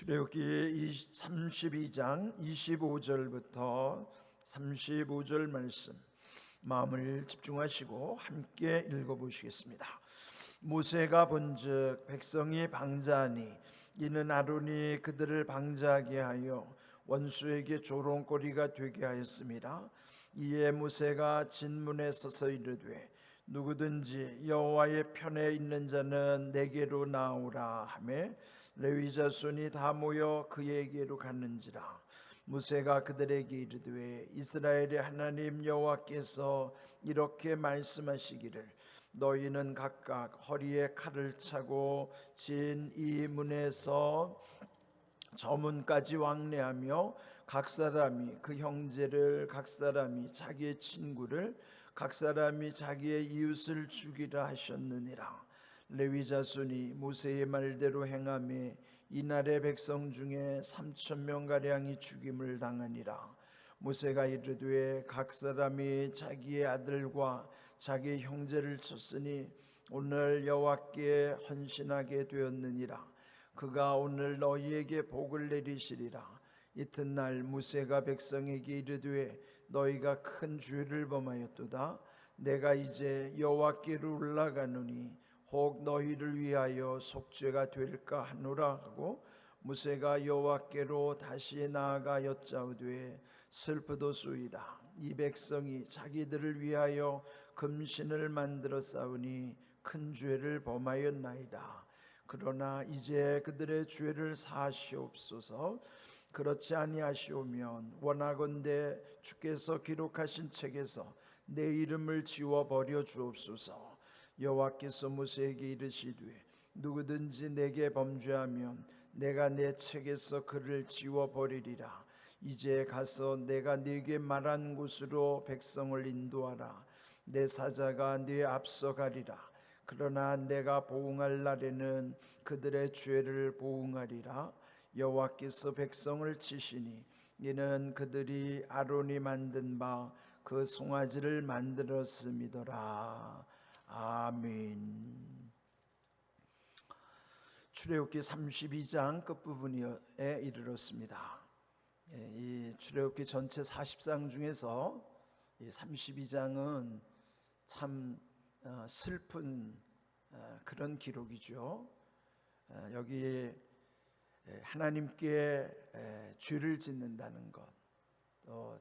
출애굽기 32장 25절부터 35절 말씀 마음을 집중하시고 함께 읽어보시겠습니다. 모세가 본즉 백성이 방자하니 이는 아론이 그들을 방자하게 하여 원수에게 조롱거리가 되게 하였습니다. 이에 모세가 진문에 서서 이르되 누구든지 여호와의 편에 있는 자는 내게로 나오라 하며 레위 자손이 다 모여 그에게로 갔는지라. 모세가 그들에게 이르되 이스라엘의 하나님 여호와께서 이렇게 말씀하시기를 너희는 각각 허리에 칼을 차고 진 이 문에서 저 문까지 왕래하며 각 사람이 그 형제를 각 사람이 자기의 친구를 각 사람이 자기의 이웃을 죽이라 하셨느니라. 레위 자손이 모세의 말대로 행하며 이날의 백성 중에 3,000명 가량이 죽임을 당하니라. 모세가 이르되 각 사람이 자기의 아들과 자기의 형제를 쳤으니 오늘 여호와께 헌신하게 되었느니라. 그가 오늘 너희에게 복을 내리시리라. 이튿날 모세가 백성에게 이르되 너희가 큰 죄를 범하였도다. 내가 이제 여호와께로 올라가노니 혹 너희를 위하여 속죄가 될까 하노라 하고 모세가 여호와께로 다시 나아가 여짜오되 슬프도소이다. 이 백성이 자기들을 위하여 금신을 만들어 쌓으니 큰 죄를 범하였나이다. 그러나 이제 그들의 죄를 사하시옵소서. 그렇지 아니하시오면 원하건대 주께서 기록하신 책에서 내 이름을 지워버려 주옵소서. 여호와께서 모세에게 이르시되 누구든지 내게 범죄하면 내가 내 책에서 그를 지워버리리라. 이제 가서 내가 네게 말한 곳으로 백성을 인도하라. 내 사자가 네 앞서 가리라. 그러나 내가 보응할 날에는 그들의 죄를 보응하리라. 여호와께서 백성을 치시니 이는 그들이 아론이 만든 바 그 송아지를 만들었음이더라. 아멘. 출애굽기 32장 끝부분에 이르렀습니다. 이 출애굽기 전체 40장 중에서 이 32장은 참 슬픈 그런 기록이죠. 여기 하나님께 죄를 짓는다는 것,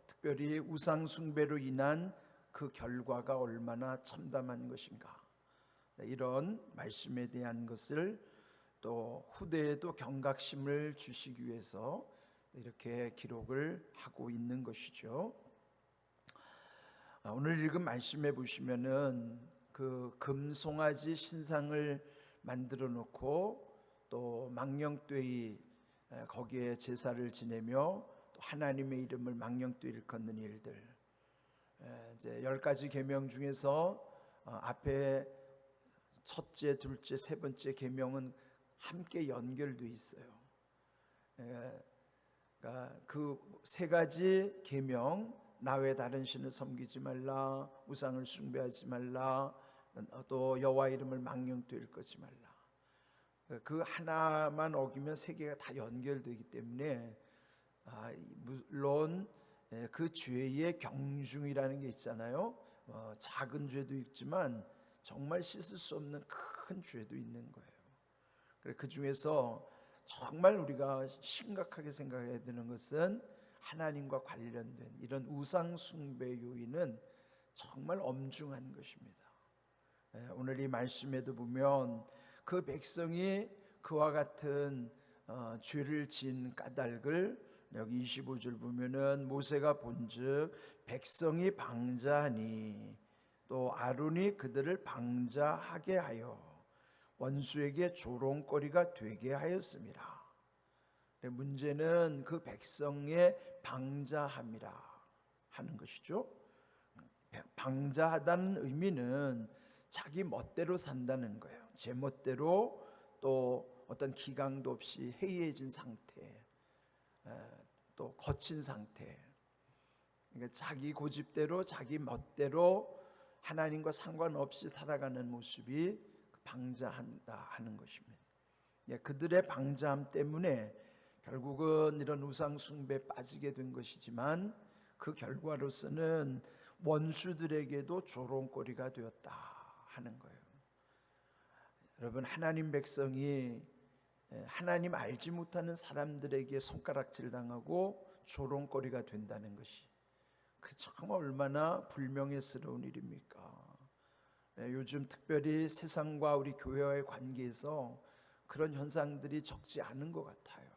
특별히 우상 숭배로 인한 그 결과가 얼마나 참담한 것인가, 이런 말씀에 대한 것을 또 후대에도 경각심을 주시기 위해서 이렇게 기록을 하고 있는 것이죠. 오늘 읽은 말씀에 보시면은 그 금송아지 신상을 만들어 놓고 또 망령되이 거기에 제사를 지내며 또 하나님의 이름을 망령되이 일컫는 일들, 이제 10가지 계명 중에서 앞에 첫째, 둘째, 세 번째 계명은 함께 연결돼 있어요. 그러니까 그 세 가지 계명, 나 외 다른 신을 섬기지 말라, 우상을 숭배하지 말라, 또 여호와 이름을 망령되이 일컫지 말라. 그 하나만 어기면 세 개가 다 연결되기 때문에 물론 그 죄의 경중이라는 게 있잖아요. 작은 죄도 있지만 정말 씻을 수 없는 큰 죄도 있는 거예요. 그 중에서 정말 우리가 심각하게 생각해야 되는 것은 하나님과 관련된 이런 우상 숭배 요인은 정말 엄중한 것입니다. 오늘 이 말씀에도 보면 그 백성이 그와 같은 죄를 지은 까닭을 여기 25절 보면은 모세가 본즉 백성이 방자하니 또 아론이 그들을 방자하게 하여 원수에게 조롱거리가 되게 하였습니다. 문제는 그 백성의 방자함이라 하는 것이죠. 방자하다는 의미는 자기 멋대로 산다는 거예요. 제 멋대로, 또 어떤 기강도 없이 해이해진 상태, 또 거친 상태, 그러니까 자기 고집대로 자기 멋대로 하나님과 상관없이 살아가는 모습이 방자한다 하는 것입니다. 그들의 방자함 때문에 결국은 이런 우상 숭배에 빠지게 된 것이지만 그 결과로서는 원수들에게도 조롱거리가 되었다 하는 거예요. 여러분, 하나님 백성이 하나님 알지 못하는 사람들에게 손가락질 당하고 조롱거리가 된다는 것이 그 정말 얼마나 불명예스러운 일입니까? 요즘 특별히 세상과 우리 교회와의 관계에서 그런 현상들이 적지 않은 것 같아요.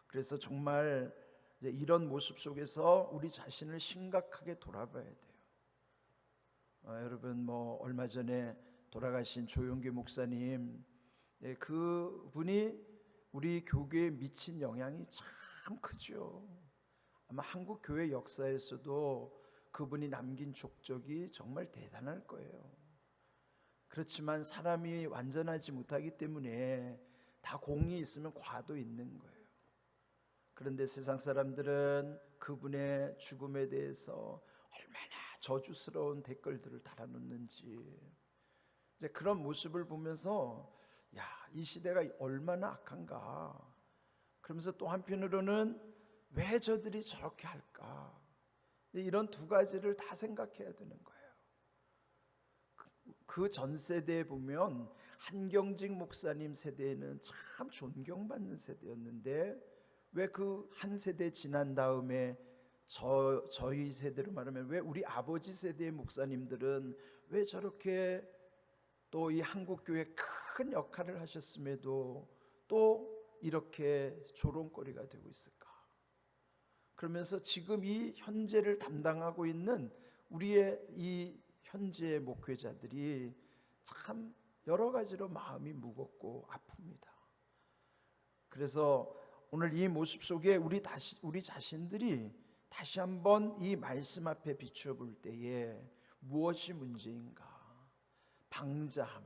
그래서 정말 이런 모습 속에서 우리 자신을 심각하게 돌아봐야 돼요. 여러분, 얼마 전에 돌아가신 조용기 목사님, 그분이 우리 교회에 미친 영향이 참 크죠. 아마 한국 교회 역사에서도 그분이 남긴 족적이 정말 대단할 거예요. 그렇지만 사람이 완전하지 못하기 때문에 다 공이 있으면 과도 있는 거예요. 그런데 세상 사람들은 그분의 죽음에 대해서 얼마나 저주스러운 댓글들을 달아놓는지, 이제 그런 모습을 보면서 이 시대가 얼마나 악한가. 그러면서 또 한편으로는 왜 저들이 저렇게 할까. 이런 두 가지를 다 생각해야 되는 거예요. 그 전 세대에 보면 한경직 목사님 세대에는 참 존경받는 세대였는데 왜 그 한 세대 지난 다음에 저희 세대로 말하면 왜 우리 아버지 세대의 목사님들은 왜 저렇게 또 이 한국교회 큰 역할을 하셨음에도 또 이렇게 조롱거리가 되고 있을까? 그러면서 지금 이 현재를 담당하고 있는 우리의 이 현재 목회자들이 참 여러 가지로 마음이 무겁고 아픕니다. 그래서 오늘 이 모습 속에 우리 자신들이 다시 한번 이 말씀 앞에 비추어 볼 때에 무엇이 문제인가? 방자함,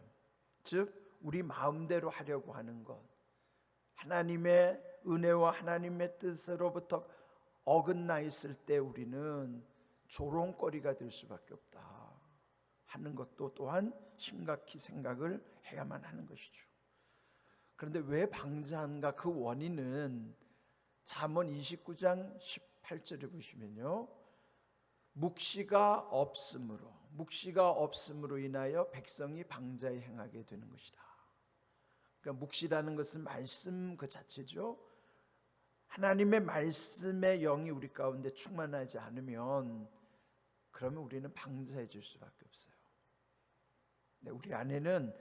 즉 우리 마음대로 하려고 하는 것, 하나님의 은혜와 하나님의 뜻으로부터 어긋나 있을 때 우리는 조롱거리가 될 수밖에 없다 하는 것도 또한 심각히 생각을 해야만 하는 것이죠. 그런데 왜 방자한가? 그 원인은 잠언 29장 18절에 보시면요, 묵시가 없음으로 인하여 백성이 방자에 행하게 되는 것이다. 그러니까 묵시라는 것은 말씀 그 자체죠. 하나님의 말씀의 영이 우리 가운데 충만하지 않으면 그러면 우리는 방자해질 수밖에 없어요. 우리 안에는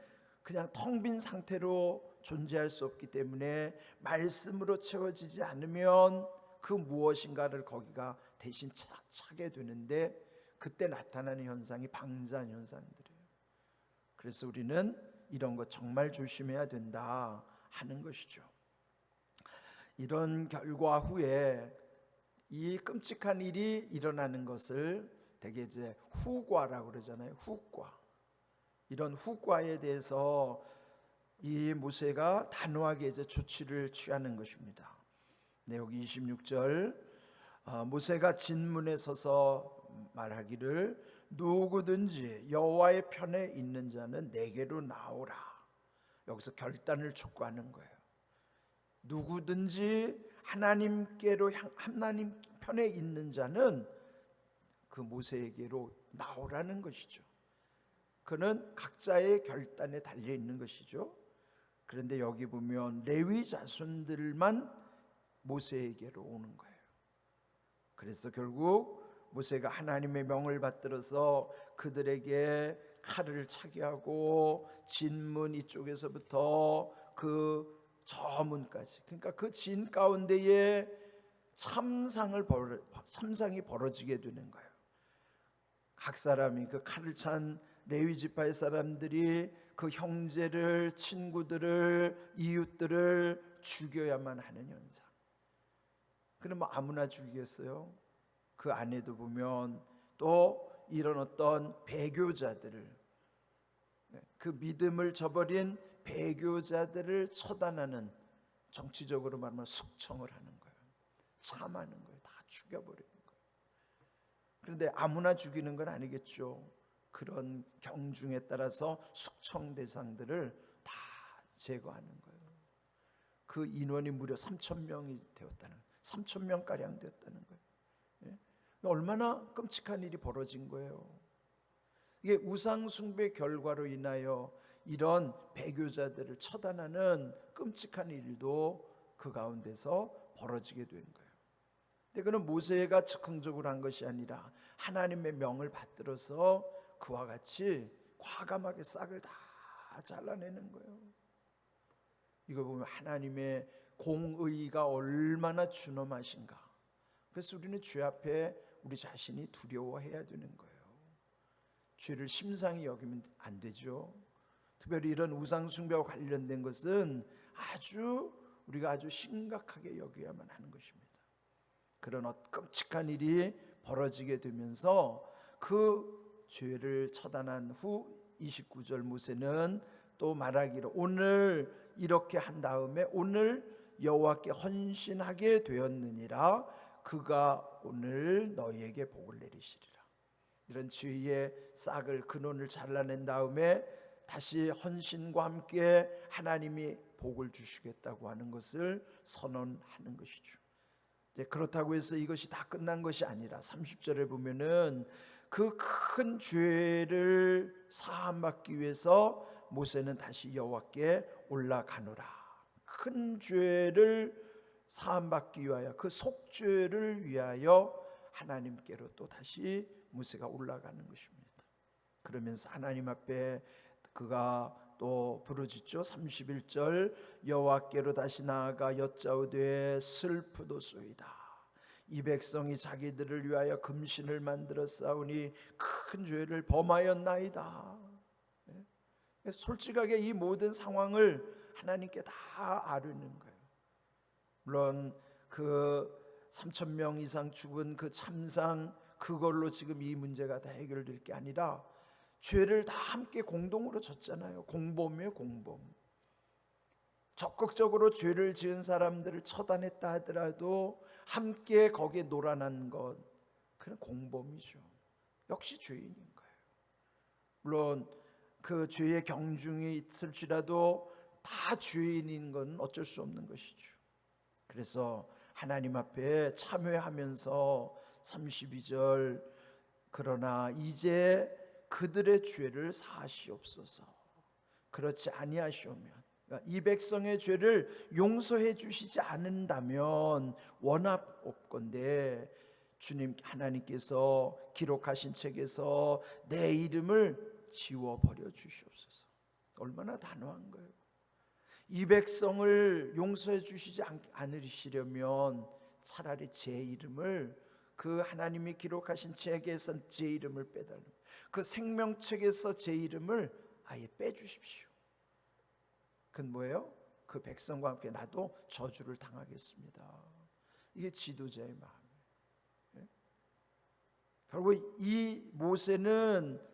그냥 텅 빈 상태로 존재할 수 없기 때문에 말씀으로 채워지지 않으면 그 무엇인가를 거기가 대신 차게 되는데 그때 나타나는 현상이 방자한 현상들이에요. 그래서 우리는 이런 것 정말 조심해야 된다 하는 것이죠. 이런 결과 후에 이 끔찍한 일이 일어나는 것을 대개 이제 후과라고 그러잖아요. 후과. 이런 후과에 대해서 이 모세가 단호하게 이제 조치를 취하는 것입니다. 여기 26절 모세가 진문에 서서 말하기를 누구든지 여호와의 편에 있는 자는 내게로 나오라. 여기서 결단을 촉구하는 거예요. 누구든지 하나님 편에 있는 자는 그 모세에게로 나오라는 것이죠. 그는 각자의 결단에 달려 있는 것이죠. 그런데 여기 보면 레위 자손들만 모세에게로 오는 거예요. 그래서 결국 모세가 하나님의 명을 받들어서 그들에게 칼을 차게 하고 진문 이쪽에서부터 그 저 문까지, 그러니까 그 진 가운데에 참상이 벌어지게 되는 거예요. 각 사람이 그 칼을 찬 레위 지파의 사람들이 그 형제를, 친구들을, 이웃들을 죽여야만 하는 현상. 그럼 아무나 죽이겠어요? 그 안에도 보면 또 이런 어떤 배교자들을, 그 믿음을 저버린 배교자들을 처단하는, 정치적으로 말하면 숙청을 하는 거예요. 참하는 거예요. 다 죽여버리는 거예요. 그런데 아무나 죽이는 건 아니겠죠. 그런 경중에 따라서 숙청 대상들을 다 제거하는 거예요. 그 인원이 무려 3,000명이 되었다는, 3,000명 가량 되었다는 거예요. 예? 얼마나 끔찍한 일이 벌어진 거예요. 이게 우상 숭배 결과로 인하여 이런 배교자들을 처단하는 끔찍한 일도 그 가운데서 벌어지게 된 거예요. 근데 그는 모세가 즉흥적으로 한 것이 아니라 하나님의 명을 받들어서 그와 같이 과감하게 싹을 다 잘라내는 거예요. 이거 보면 하나님의 공의가 얼마나 준엄하신가. 그래서 우리는 죄 앞에 우리 자신이 두려워해야 되는 거예요. 죄를 심상히 여기면 안 되죠. 특별히 이런 우상 숭배와 관련된 것은 우리가 아주 심각하게 여겨야만 하는 것입니다. 그런 끔찍한 일이 벌어지게 되면서 그 죄를 처단한 후 29절 모세는 또 말하기를 오늘 이렇게 한 다음에 오늘 여호와께 헌신하게 되었느니라 그가 오늘 너희에게 복을 내리시리라. 이런 죄의 싹을 근원을 잘라낸 다음에 다시 헌신과 함께 하나님이 복을 주시겠다고 하는 것을 선언하는 것이죠. 그렇다고 해서 이것이 다 끝난 것이 아니라 30절에 보면은 그 큰 죄를 사함받기 위해서 모세는 다시 여호와께 올라가노라. 큰 죄를 사함받기 위하여 그 속죄를 위하여 하나님께로 또 다시 모세가 올라가는 것입니다. 그러면서 하나님 앞에 그가 또 부르짖죠. 31절 여호와께로 다시 나아가 여짜오되 슬프도소이다. 이 백성이 자기들을 위하여 금신을 만들어 싸우니 큰 죄를 범하였나이다. 솔직하게 이 모든 상황을 하나님께 다 아뢰는 거예요. 물론 그 3,000명 이상 죽은 그 참상 그걸로 지금 이 문제가 다 해결될 게 아니라 죄를 다 함께 공동으로 졌잖아요. 공범이에요, 공범. 적극적으로 죄를 지은 사람들을 처단했다 하더라도 함께 거기에 놀아난 것, 그건 공범이죠. 역시 죄인인 거예요. 물론 그 죄의 경중이 있을지라도 다 죄인인 건 어쩔 수 없는 것이죠. 그래서 하나님 앞에 참회하면서 32절 그러나 이제 그들의 죄를 사하시옵소서. 그렇지 아니하시오면 이 백성의 죄를 용서해 주시지 않는다면 원합옵건대 주님 하나님께서 기록하신 책에서 내 이름을 지워버려 주시옵소서. 얼마나 단호한 거예요. 이 백성을 용서해 주시지 않으시려면 차라리 제 이름을 그 하나님이 기록하신 책에서 제 이름을 빼달라. 그 생명책에서 제 이름을 아예 빼주십시오. 그건 뭐예요? 그 백성과 함께 나도 저주를 당하겠습니다. 이게 지도자의 마음이에요. 결국 이 모세는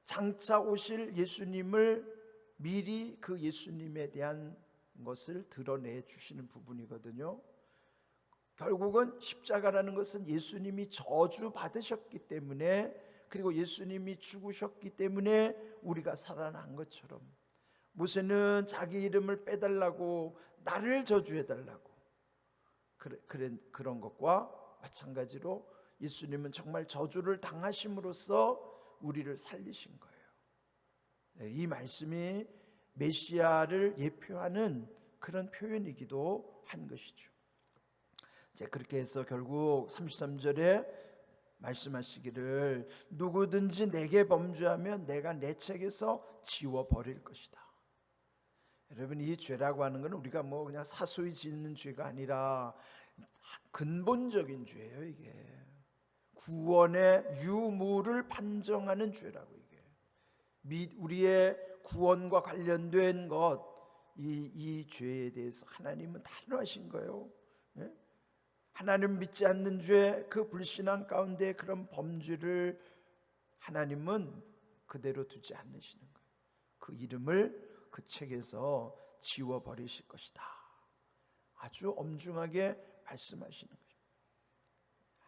장차 오실 예수님을 미리 그 예수님에 대한 것을 드러내 주시는 부분이거든요. 결국은 십자가라는 것은 예수님이 저주 받으셨기 때문에, 그리고 예수님이 죽으셨기 때문에 우리가 살아난 것처럼 모세는 자기 이름을 빼달라고, 나를 저주해달라고 그런 것과 마찬가지로 예수님은 정말 저주를 당하심으로써 우리를 살리신 거예요. 이 말씀이 메시아를 예표하는 그런 표현이기도 한 것이죠. 그렇게 해서 결국 33절에 말씀하시기를 누구든지 내게 범죄하면 내가 내 책에서 지워버릴 것이다. 여러분, 이 죄라고 하는 건 우리가 뭐 그냥 사소히 짓는 죄가 아니라 근본적인 죄예요. 이게 구원의 유무를 판정하는 죄라고. 이게 우리의 구원과 관련된 것, 이 죄에 대해서 하나님은 단호하신 거예요. 하나님 믿지 않는 죄, 그 불신앙 가운데 그런 범죄를 하나님은 그대로 두지 않으시는 거예요. 그 이름을 그 책에서 지워버리실 것이다. 아주 엄중하게 말씀하시는 거예요.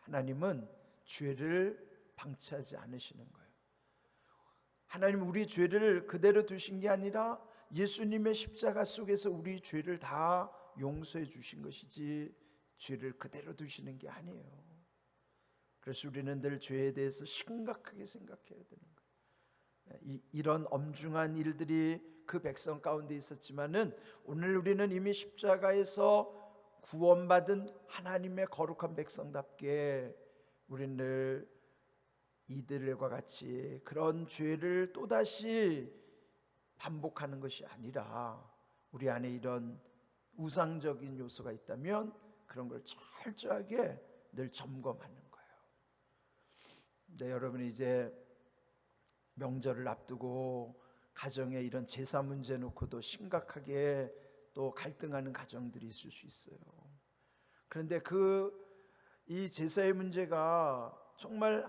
하나님은 죄를 방치하지 않으시는 거예요. 하나님 우리 죄를 그대로 두신 게 아니라 예수님의 십자가 속에서 우리 죄를 다 용서해 주신 것이지 죄를 그대로 두시는 게 아니에요. 그래서 우리는 늘 죄에 대해서 심각하게 생각해야 되는 거예요. 이런 엄중한 일들이 그 백성 가운데 있었지만은 오늘 우리는 이미 십자가에서 구원받은 하나님의 거룩한 백성답게 우리는 늘 이들과 같이 그런 죄를 또다시 반복하는 것이 아니라 우리 안에 이런 우상적인 요소가 있다면 그런 걸 철저하게 늘 점검하는 거예요. 네, 여러분이 이제 명절을 앞두고 가정에 이런 제사 문제 놓고도 심각하게 또 갈등하는 가정들이 있을 수 있어요. 그런데 이 제사의 문제가 정말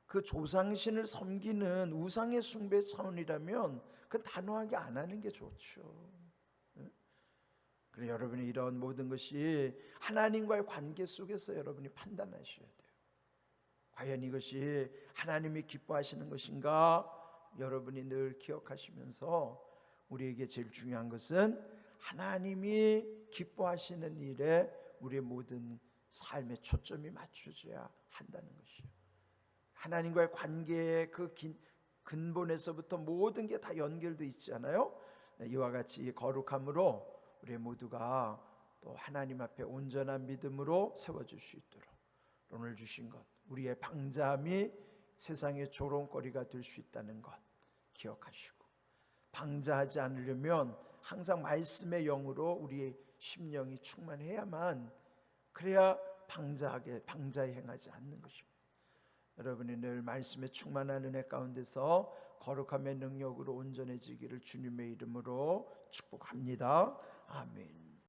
그 조상신을 섬기는 우상의 숭배 차원이라면 그건 단호하게 안 하는 게 좋죠. 그래, 여러분이 이런 모든 것이 하나님과의 관계 속에서 여러분이 판단하셔야 돼요. 과연 이것이 하나님이 기뻐하시는 것인가? 여러분이 늘 기억하시면서 우리에게 제일 중요한 것은 하나님이 기뻐하시는 일에 우리의 모든 삶의 초점이 맞춰져야 한다는 것이요. 하나님과의 관계의 그 근본에서부터 모든 게 다 연결되어 있잖아요. 이와 같이 거룩함으로 우리 모두가 또 하나님 앞에 온전한 믿음으로 세워질 수 있도록 오늘 주신 것, 우리의 방자함이 세상의 조롱거리가 될 수 있다는 것 기억하시고, 방자하지 않으려면 항상 말씀의 영으로 우리의 심령이 충만해야만, 그래야 방자에 행하지 않는 것입니다. 여러분이 늘 말씀에 충만한 은혜 가운데서 거룩함의 능력으로 온전해지기를 주님의 이름으로 축복합니다. 아멘.